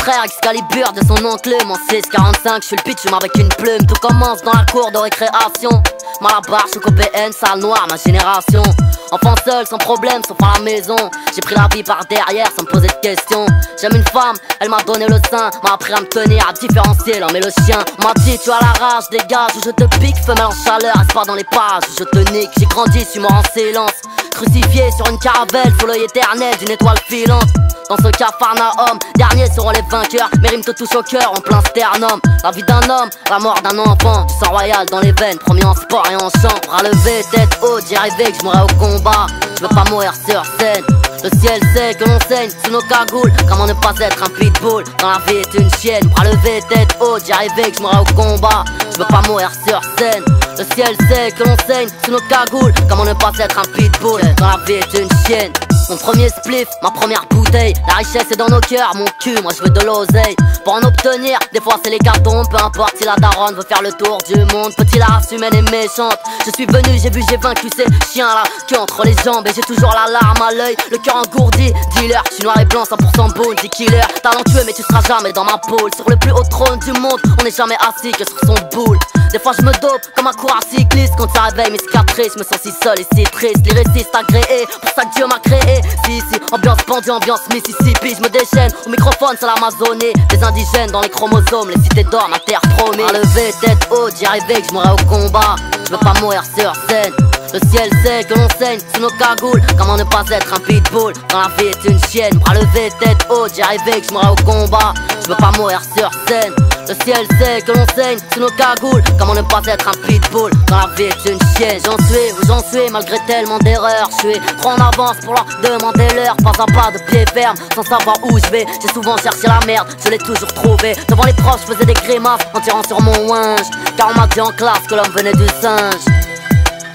frère Excalibur de son oncle. Mon 645, je suis le pitch avec une plume. Tout commence dans la cour de récréation. Malabar, je suis PN, sale noire, ma génération. Enfant seul, sans problème, sauf à la maison. J'ai pris la vie par derrière sans me poser de questions. J'aime une femme, elle m'a donné le sein. M'a appris à me tenir, à différencier l'homme et le chien. M'a dit tu as la rage, dégage, ou je te pique. Femelle en chaleur, reste pas dans les pages, je te nique. J'ai grandi, suis mort en silence. Crucifié sur une caravelle, sous l'œil éternel d'une étoile filante. Dans ce Capharnaüm, derniers seront les vainqueurs. Mes rimes te touchent au cœur en plein sternum. La vie d'un homme, la mort d'un enfant. Du sang royal dans les veines, promis en sport et en chant. Bras levés, tête haute, j'y rêvais que je mourrais au combat. Je veux pas mourir sur scène. Le ciel sait que l'on saigne sous nos cagoules. Comment ne pas être un pitbull quand la vie est une chienne. Bras levés, tête haute, j'y rêvais que je mourrais au combat. Je veux pas mourir sur scène. Le ciel sait que l'on saigne sous nos cagoules. Comment ne pas être un pitbull quand la vie est une chienne. Mon premier spliff, ma première bouteille. La richesse est dans nos cœurs, mon cul, moi je veux de l'oseille. Pour en obtenir, des fois c'est l'hécatombe. Peu importe si la daronne veut faire le tour du monde. Petit la race humaine est méchante. Je suis venu, j'ai vu, j'ai vaincu ces chiens là. Que entre les jambes et j'ai toujours la larme à l'œil. Le cœur engourdi, dealer, je suis noir et blanc, 100% bounty killer. Talentueux mais tu seras jamais dans ma boule. Sur le plus haut trône du monde, on n'est jamais assis que sur son boule. Des fois je me dope comme un coureur cycliste. Quand ça réveille mes cicatrices, je me sens si seul et si triste. Lyriciste agréé, pour ça que Dieu m'a créé. Si, ambiance bandit, ambiance Mississippi. Je me déchaîne, au microphone c'est l'Amazonie. Les indigènes dans les chromosomes, les cités d'or, ma terre promise. À lever, tête haute, j'y rêvais que je mourrais au combat. Je veux pas mourir sur scène. Le ciel sait que l'on saigne sous nos cagoules. Comment ne pas être un pitbull quand la vie est une chienne. Bras levés, tête haute, j'y rêvais que je mourrais au combat. Je veux pas mourir sur scène. Le ciel sait que l'on saigne sous nos cagoules. Comment ne pas être un pitbull quand la vie est une chienne. J'en suis où j'en suis malgré tellement d'erreurs. Je suis trop en avance pour leur demander l'heure. Pas à pas de pied ferme sans savoir où je vais. J'ai souvent cherché la merde, je l'ai toujours trouvé. Devant les proches je faisais des grimaces en tirant sur mon winge. Car on m'a dit en classe que l'homme venait du singe.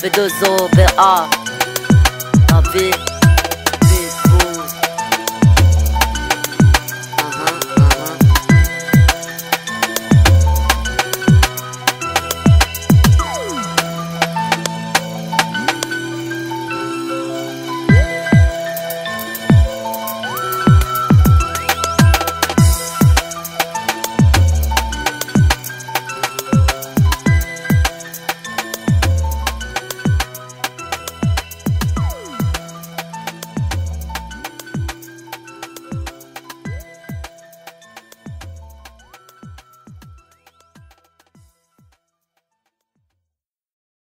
V2O, VA, la vie.